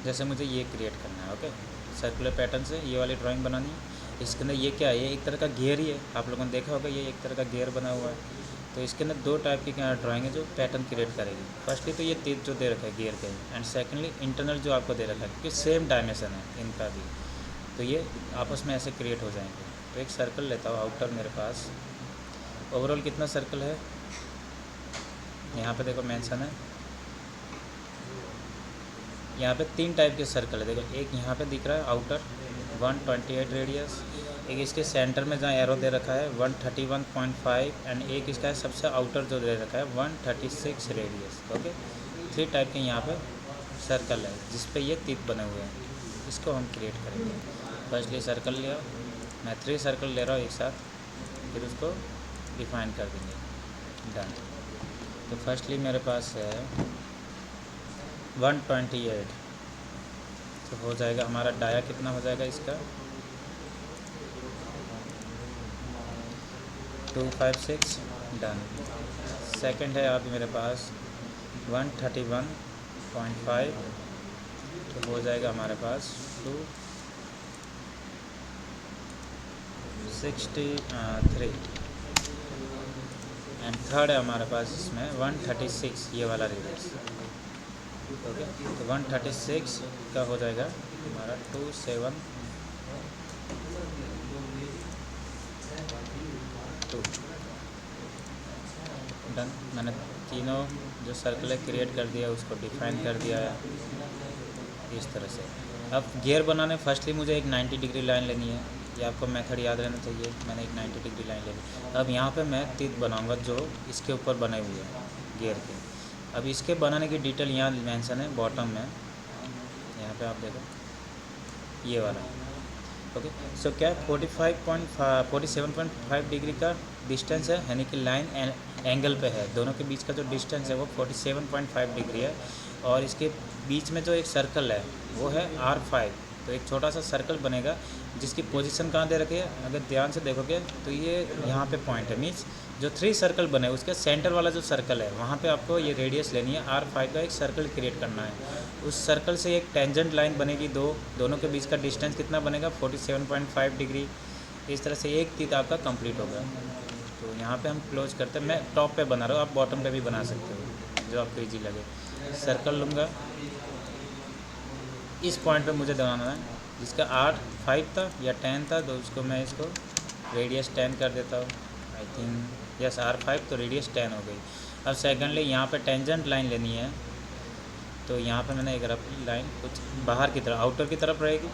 जैसे मुझे ये क्रिएट करना है। ओके, सर्कुलर पैटर्न से ये वाली ड्राइंग बनानी है। इसके अंदर ये क्या है, ये एक तरह का गियर ही है, आप लोगों ने देखा होगा ये एक तरह का गियर बना हुआ है। तो इसके अंदर दो टाइप की ड्राइंग है जो पैटर्न क्रिएट करेगी। फर्स्टली तो ये तीर जो दे रखा है गियर के, एंड सेकेंडली इंटरनल जो आपको दे रखा है, क्योंकि सेम डायमेंशन है इनका भी, तो ये आपस में ऐसे क्रिएट हो जाएंगे। तो एक सर्कल लेता हूँ आउटर मेरे पास। ओवरऑल कितना सर्कल है यहाँ पे देखो मेंशन है। यहाँ पे 3 टाइप के सर्कल है, देखो एक यहाँ पे दिख रहा है आउटर 128 रेडियस, एक इसके सेंटर में जहाँ एरो दे रखा है 131.5, एंड एक इसका है सबसे आउटर जो दे रखा है 136 रेडियस। ओके, 3 टाइप के यहाँ पे सर्कल है जिस पे ये तीत बने हुए हैं, इसको हम क्रिएट करेंगे। फर्स्टली सर्कल लिया, मैं 3 सर्कल ले रहा हूँ एक साथ, फिर उसको डिफाइन कर देंगे। डन। तो फर्स्टली मेरे पास है 128, तो हो जाएगा हमारा डाया कितना हो जाएगा इसका 256। डन। सेकंड है अभी मेरे पास 131.5, तो हो जाएगा हमारे पास 263। एंड थर्ड है हमारे पास इसमें 136, ये वाला रेडियस। ओके, तो 136 का हो जाएगा हमारा 272। डन। मैंने तीनों जो सर्कल क्रिएट कर दिया उसको डिफाइन कर दिया है इस तरह से। अब गियर बनाने फर्स्टली मुझे एक 90 डिग्री लाइन लेनी है, ये आपको मेथड याद रहना चाहिए। मैंने एक 90 डिग्री लाइन ले ली। अब यहाँ पे मैं तीत बनाऊँगा जो इसके ऊपर बने हुए हैं गियर के। अब इसके बनाने की डिटेल यहाँ मेंशन है बॉटम में, यहाँ पे आप देखो ये वाला। ओके, सो क्या 47.5 डिग्री का डिस्टेंस है, यानी कि लाइन एंगल पे है, दोनों के बीच का जो डिस्टेंस है वो 47.5 डिग्री है। और इसके बीच में जो एक सर्कल है वो है R5। तो एक छोटा सा सर्कल बनेगा जिसकी पोजीशन कहाँ दे रखी है, अगर ध्यान से देखोगे तो ये यहाँ पे पॉइंट है। मीन्स जो 3 सर्कल बने उसके सेंटर वाला जो सर्कल है वहाँ पे आपको ये रेडियस लेनी है, R5 का एक सर्कल क्रिएट करना है। उस सर्कल से एक टेंजेंट लाइन बनेगी, दोनों के बीच का डिस्टेंस कितना बनेगा 47.5 डिग्री। इस तरह से एक तीत आपका कंप्लीट होगा। तो यहाँ पे हम क्लोज करते हैं, मैं टॉप पे बना रहा हूँ, आप बॉटम पे भी बना सकते हो जो आपको ईजी लगे। सर्कल लूँगा, इस पॉइंट पे मुझे बनाना है जिसका R5 था या 10 था, तो उसको मैं इसको रेडियस 10 कर देता हूँ। आई थिंक यस R5, तो रेडियस 10 हो गई। अब सेकेंडली यहाँ पे टेंजेंट लाइन लेनी है, तो यहाँ पे मैंने एक रफ लाइन कुछ बाहर की तरफ आउटर की तरफ रहेगी,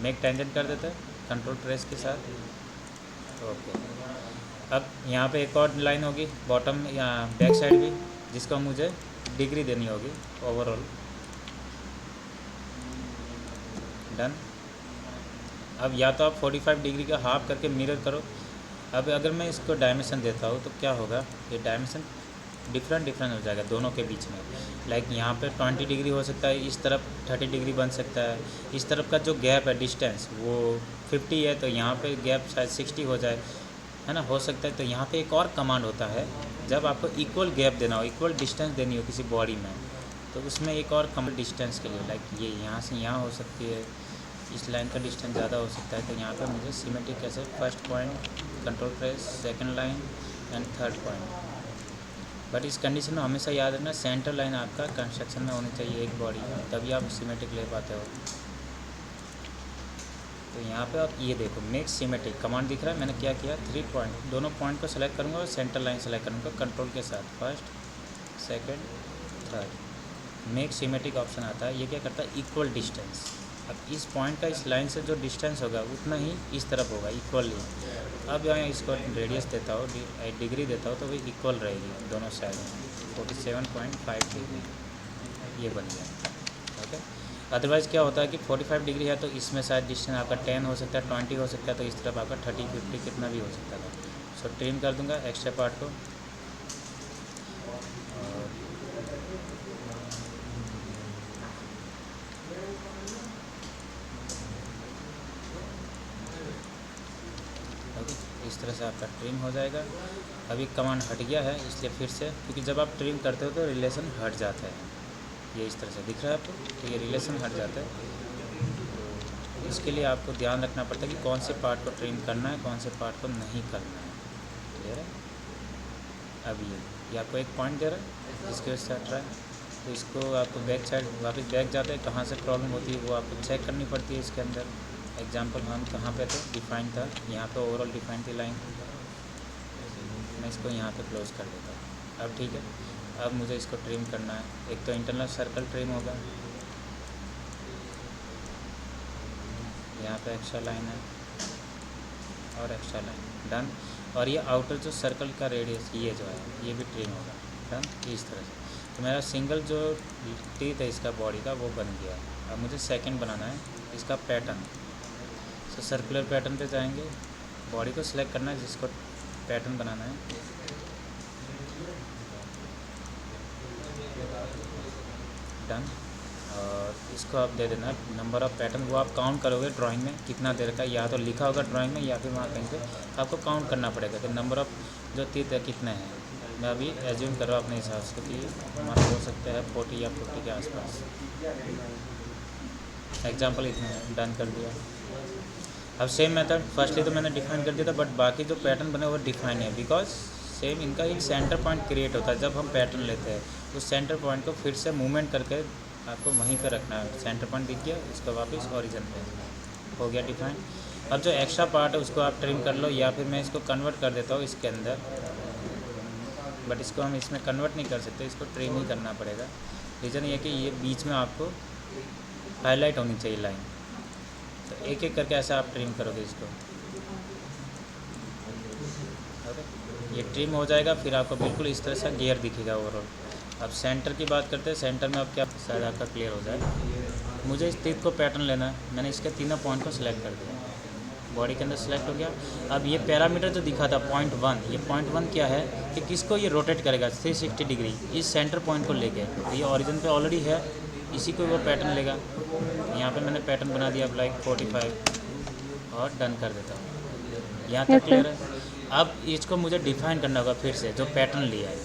मेक टेंजेंट कर देता है कंट्रोल प्रेस के साथ। ओके, अब यहाँ पे एक और लाइन होगी बॉटम या बैक साइड भी, जिसको मुझे डिग्री देनी होगी ओवरऑल। डन। अब या तो आप 45 डिग्री का हाफ करके मिरर करो। अब अगर मैं इसको डायमेंशन देता हूँ तो क्या होगा, ये डायमेंशन डिफरेंट हो जाएगा दोनों के बीच में। लाइक यहाँ पे 20 डिग्री हो सकता है, इस तरफ 30 डिग्री बन सकता है। इस तरफ का जो गैप है डिस्टेंस वो 50 है, तो यहाँ पे गैप शायद 60 हो जाए, है ना, हो सकता है। तो यहाँ पे एक और कमांड होता है, जब आपको इक्वल गैप देना हो, इक्वल डिस्टेंस देनी हो किसी बॉडी में, तो उसमें एक और कम डिस्टेंस के लिए, लाइक ये यहाँ से यहाँ हो सकती है, इस लाइन का डिस्टेंस ज़्यादा हो सकता है। तो यहाँ पर मुझे सिमेट्रिक कैसे first point control press, second line and third point. But इस कंडीशन में हमेशा याद रखना सेंटर लाइन आपका कंस्ट्रक्शन में होनी चाहिए एक बॉडी में, तभी आप सिमेट्रिक ले पाते हो। तो यहाँ पे आप ये देखो मेक सिमेट्रिक कमांड दिख रहा है, मैंने क्या किया 3 पॉइंट, दोनों पॉइंट को सेलेक्ट करूँगा और सेंटर लाइन सेलेक्ट करूँगा कंट्रोल के साथ, first second third. Make symmetric option आता है, ये क्या करता है इक्वल डिस्टेंस। अब इस पॉइंट का इस लाइन से जो डिस्टेंस होगा उतना ही इस तरफ होगा इक्वली। अब यहाँ इसको रेडियस देता हूँ, डिग्री देता हूँ, तो वही इक्वल रहेगी दोनों साइड में, 47.5 डिग्री ये बन गया। ओके, अदरवाइज़ क्या होता है कि 45 डिग्री है तो इसमें शायद डिस्टेंस आपका 10 हो सकता है, 20 हो सकता है, तो इस तरफ आपका 30 50 कितना भी हो सकता था। सो ट्रिम कर दूंगा एक्स्ट्रा पार्ट को। इस तरह से आपका ट्रिम हो जाएगा। अभी कमांड हट गया है इसलिए फिर से, क्योंकि जब आप ट्रिम करते हो तो रिलेशन हट जाता है। ये इस तरह से दिख रहा है आपको, तो ये रिलेशन हट जाता है। तो इसके लिए आपको ध्यान रखना पड़ता है कि कौन से पार्ट को ट्रिम करना है, कौन से पार्ट को नहीं करना है। क्लियर है? अब ये आपको एक पॉइंट दे रहा है जिसकी वजह से हट रहा है, तो इसको आपको बैक साइड वापस बैक जाते हैं, कहाँ से प्रॉब्लम होती है वो आपको चेक करनी पड़ती है इसके अंदर। एग्जांपल हम कहाँ पे थे, डिफाइन था, यहाँ पे ओवरऑल डिफाइन थी लाइन, मैं इसको यहाँ पे क्लोज कर देता हूँ। अब ठीक है, अब मुझे इसको ट्रिम करना है। एक तो इंटरनल सर्कल ट्रिम होगा, यहाँ पे एक्स्ट्रा लाइन है और एक्स्ट्रा लाइन, डन। और ये आउटर जो सर्कल का रेडियस ये जो है ये भी ट्रिम होगा, डन। इस तरह से तो मेरा सिंगल जो टीथ है इसका बॉडी का वो बन गया। अब मुझे सेकंड बनाना है इसका पैटर्न। तो सर्कुलर पैटर्न पे जाएंगे, बॉडी को सिलेक्ट करना है जिसको पैटर्न बनाना है, डन। और इसको आप दे देना नंबर ऑफ़ पैटर्न, वो आप काउंट करोगे ड्राइंग में कितना देर का, या तो लिखा होगा ड्राइंग में या फिर वहाँ कहीं पे आपको काउंट करना पड़ेगा कि नंबर ऑफ़ जो टीथ है कितने हैं। मैं अभी एज्यूम कर रहा हूँ अपने हिसाब से कि हमारा हो सकता है 40 या 50 के आसपास। एग्जांपल इतने हैं, डन कर दिया। अब सेम मेथड फर्स्टली तो मैंने डिफाइन कर दिया था, बट बाकी जो पैटर्न बने वो डिफाइन है, बिकॉज सेम इनका एक सेंटर पॉइंट क्रिएट होता है जब हम पैटर्न लेते हैं। उस सेंटर पॉइंट को फिर से मूवमेंट करके आपको वहीं पर रखना है। सेंटर पॉइंट दिख गया, इसको वापस ओरिजिन पे हो गया डिफाइन। अब जो एक्स्ट्रा पार्ट है उसको आप ट्रिम कर लो, या फिर मैं इसको कन्वर्ट कर देता हूँ इसके अंदर, बट इसको हम इसमें कन्वर्ट नहीं कर सकते, इसको ट्रिम ही करना पड़ेगा। रीज़न ये कि ये बीच में आपको हाईलाइट होनी चाहिए लाइन, तो एक एक करके ऐसा आप ट्रिम करोगे इसको। ओके, ये ट्रिम हो जाएगा, फिर आपको बिल्कुल इस तरह से गियर दिखेगा ओवरऑल। अब सेंटर की बात करते हैं, सेंटर में अब क्या शायद आपका क्लियर हो जाए। मुझे इस टीथ को पैटर्न लेना है, मैंने इसके तीनों पॉइंट को सिलेक्ट कर दिया, बॉडी के अंदर सेलेक्ट हो गया। अब ये पैरामीटर जो दिखा था पॉइंट 1, ये पॉइंट 1 क्या है कि किसको ये रोटेट करेगा 360 डिग्री इस सेंटर पॉइंट को लेके। तो ये ओरिजिन पे ऑलरेडी है, इसी को वो पैटर्न लेगा। यहाँ पे मैंने पैटर्न बना दिया लाइक 45 और डन कर देता हूँ। यहाँ तक क्लियर है? अब इसको मुझे डिफाइन करना होगा फिर से जो पैटर्न लिया है,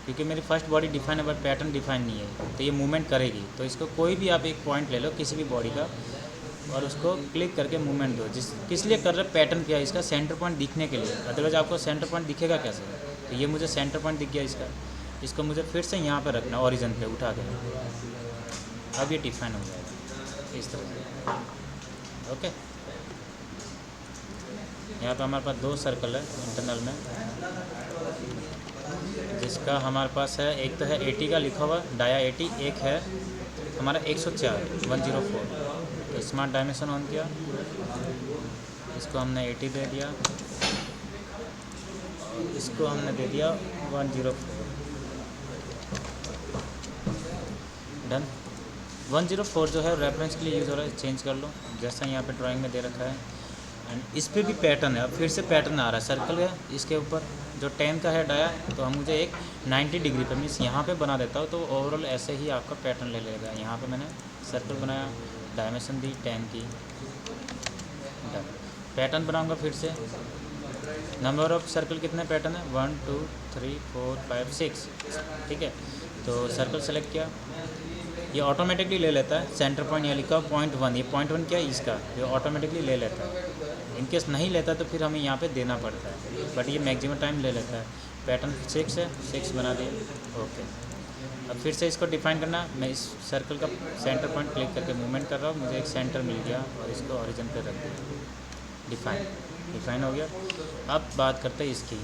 क्योंकि मेरी फर्स्ट बॉडी डिफाइन है बट पैटर्न डिफाइन नहीं है, तो ये मूवमेंट करेगी। तो इसको कोई भी आप एक पॉइंट ले लो किसी भी बॉडी का और उसको क्लिक करके मूवमेंट दो। किस लिए कर रहे पैटर्न क्या है, इसका सेंटर पॉइंट दिखने के लिए, अदरवाइज आपको सेंटर पॉइंट दिखेगा कैसे। तो ये मुझे सेंटर पॉइंट दिख गया इसका, इसको मुझे फिर से यहाँ पर रखना ओरिजिन पे उठा के। अब ये डिफाइन हो जाएगा इस तरह से। ओके, यहाँ पे हमारे पास 2 सर्कल है इंटरनल में, जिसका हमारे पास है एक तो है 80 का लिखा हुआ डाया 80, एक है हमारा 104 104। तो स्मार्ट डायमेंशन ऑन किया, इसको हमने 80 दे दिया और इसको हमने दे दिया 104, डन। 104 जो है रेफरेंस के लिए यूज़ हो रहा है, चेंज कर लो जैसा यहाँ पे ड्राइंग में दे रखा है। एंड इस पर भी पैटर्न है, अब फिर से पैटर्न आ रहा है, सर्कल है इसके ऊपर जो 10 का है डाया, तो हम मुझे एक 90 डिग्री पे मीन्स यहाँ पे बना देता हूँ, तो ओवरऑल ऐसे ही आपका पैटर्न ले लेगा। यहाँ पे मैंने सर्कल बनाया, डायमेंशन दी 10 की, डन। पैटर्न बनाऊँगा फिर से, नंबर ऑफ सर्कल कितने पैटर्न है 1 2 3 4 5 6, ठीक है। तो सर्कल सेलेक्ट किया, ये ऑटोमेटिकली ले लेता है सेंटर पॉइंट, यहाँ लिखा पॉइंट 1, ये पॉइंट 1 क्या है इसका, ये ऑटोमेटिकली ले लेता है। इनकेस नहीं लेता तो फिर हमें यहाँ पे देना पड़ता है, बट ये मैक्सिमम टाइम ले लेता है। पैटर्न 6 है, 6 बना दिया, ओके। अब फिर से इसको डिफाइन करना, मैं इस सर्कल का सेंटर पॉइंट क्लिक करके मूवमेंट कर रहा हूँ, मुझे एक सेंटर मिल गया और इसको ओरिजिन पे रख दिया, डिफाइन हो गया। अब बात करते हैं इसकी,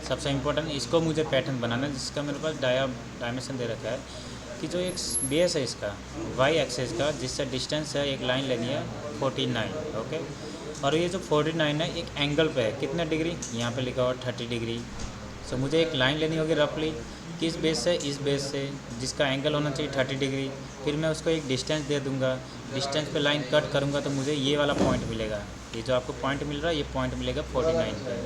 सबसे इम्पोर्टेंट इसको मुझे पैटर्न बनाना है, जिसका मेरे पास डायमेंशन दे रखा है कि जो एक बेस है इसका वाई एक्सेस का, जिससे डिस्टेंस है एक लाइन लेनी है 49, ओके। और ये जो 49 है एक एंगल पे है, कितने डिग्री, यहाँ पे लिखा हुआ 30 डिग्री। सो मुझे एक लाइन लेनी होगी रफली, किस बेस से, इस बेस से, जिसका एंगल होना चाहिए 30 डिग्री। फिर मैं उसको एक डिस्टेंस दे दूँगा, डिस्टेंस पे लाइन कट करूँगा तो मुझे ये वाला पॉइंट मिलेगा। ये जो आपको पॉइंट मिल रहा है ये पॉइंट मिलेगा 49 पे,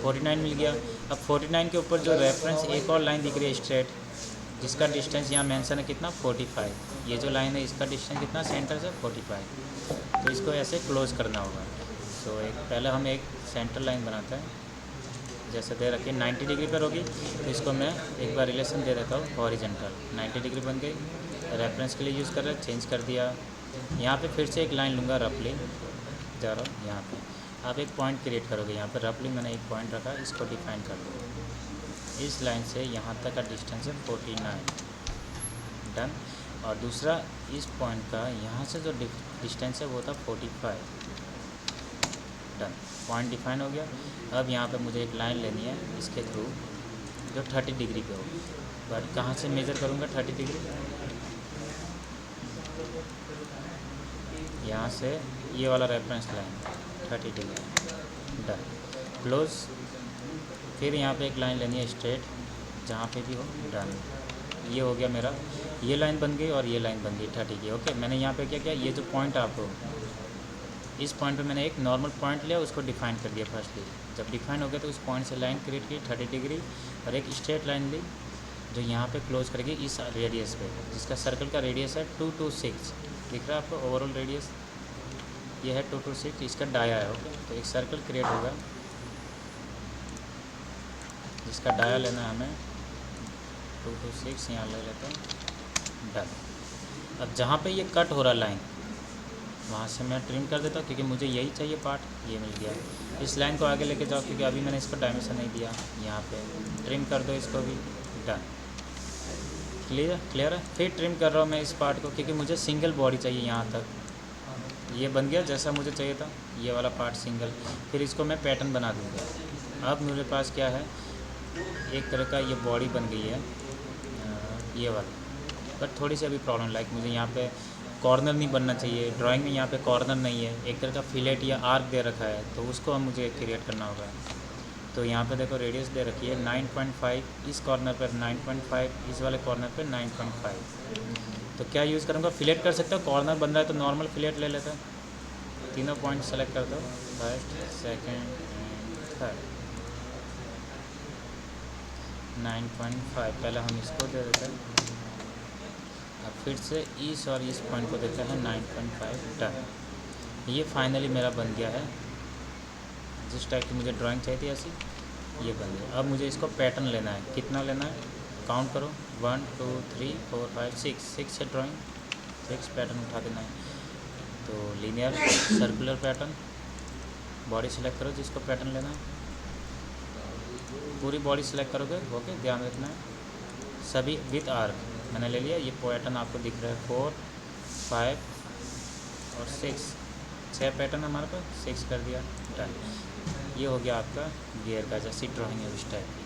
49 मिल गया। अब 49 के ऊपर जो रेफरेंस एक और लाइन दिख रही है स्ट्रेट, जिसका डिस्टेंस यहाँ मेंशन है कितना 45, ये जो लाइन है इसका डिस्टेंस कितना सेंटर से 45। तो इसको ऐसे क्लोज करना होगा। तो एक पहले हम एक सेंटर लाइन बनाते हैं, जैसे दे रखी 90 डिग्री पर होगी, तो इसको मैं एक बार रिलेशन दे देता हूँ हॉरिजेंटल। 90 डिग्री बन गई, रेफरेंस के लिए यूज़ कर रहे हैं, चेंज कर दिया। यहाँ पे फिर से एक लाइन लूँगा, रफली जा रहा हूँ यहाँ पे। आप एक पॉइंट क्रिएट करोगे, यहाँ पर रफली मैंने एक पॉइंट रखा, इसको डिफाइन कर दो। इस लाइन से यहाँ तक का डिस्टेंस है 49, डन। और दूसरा इस पॉइंट का यहाँ से जो डिस्टेंस है वो था 45, डन। पॉइंट डिफाइन हो गया। अब यहाँ पे मुझे एक लाइन लेनी है इसके थ्रू जो 30 डिग्री पे हो, बट कहाँ से मेज़र करूँगा 30 डिग्री? यहाँ से ये वाला reference line 30 degree, done, close. फिर यहाँ पे एक लाइन लेनी है स्ट्रेट जहाँ पे भी हो, डन। ये हो गया मेरा, ये लाइन बन गई और ये लाइन बन गई 30 की। ओके, मैंने यहाँ पे क्या किया, ये जो पॉइंट आपको इस पॉइंट पे मैंने एक नॉर्मल पॉइंट लिया, उसको डिफाइन कर दिया फर्स्टली। जब डिफाइन हो गया तो उस पॉइंट से लाइन क्रिएट की 30 डिग्री और एक स्ट्रेट लाइन ली जो यहाँ पे क्लोज करेगी इस रेडियस पे, जिसका सर्कल का रेडियस है 226। दिख रहा है आपको ओवरऑल रेडियस? ये है 226, इसका डाया है। ओके, तो एक सर्कल क्रिएट होगा जिसका डाया लेना है हमें 226, यहाँ ले लेते हैं, डन। अब जहाँ पे ये कट हो रहा लाइन वहाँ से मैं ट्रिम कर देता हूँ, क्योंकि मुझे यही चाहिए पार्ट, ये मिल गया। इस लाइन को आगे लेके जाओ, क्योंकि अभी मैंने इसको डायमेंशन नहीं दिया। यहाँ पे ट्रिम कर दो इसको भी, डन। क्लियर है? फिर ट्रिम कर रहा हूँ मैं इस पार्ट को, क्योंकि मुझे सिंगल बॉडी चाहिए यहाँ तक। ये बन गया जैसा मुझे चाहिए था, ये वाला पार्ट सिंगल। फिर इसको मैं पैटर्न बना दूँगा। अब मेरे पास क्या है, एक तरह का ये बॉडी बन गई है ये वाली, बट थोड़ी सी अभी प्रॉब्लम, लाइक मुझे यहाँ पे कॉर्नर नहीं बनना चाहिए। ड्राइंग में यहाँ पे कॉर्नर नहीं है, एक तरह का फिलेट या आर्क दे रखा है, तो उसको हम मुझे क्रिएट करना होगा। तो यहाँ पे देखो रेडियस दे रखी है 9.5, इस कॉर्नर पर 9.5, इस वाले कॉर्नर पर 9.5। तो क्या यूज़ करूँगा, फिलेट कर सकता हूँ। कॉर्नर बन रहा है तो नॉर्मल फिलेट ले लेता हूँ। तीनों पॉइंट सेलेक्ट कर दो, फर्स्ट, सेकेंड, थर्ड। 9.5 पहले हम इसको दे देते हैं। अब फिर से इस और इस पॉइंट को देते हैं 9.5, डन। ये फाइनली मेरा बन गया है, जिस टाइप की मुझे ड्राइंग चाहिए थी ऐसी, ये बन गया। अब मुझे इसको पैटर्न लेना है। कितना लेना है, काउंट करो, 1 2 3 4 5 6 है ड्राइंग, 6 पैटर्न उठा देना है। तो linear circular pattern, body select करो जिसको पैटर्न लेना है, पूरी बॉडी सेलेक्ट करोगे। ओके, ध्यान रखना है सभी विथ आर्क मैंने ले लिया। ये पैटर्न आपको दिख रहा है 4 5 और 6 पैटर्न हमारे पास, 6 कर दिया, डन। ये हो गया आपका गियर का जैसी ड्राइंग है उस टाइप की।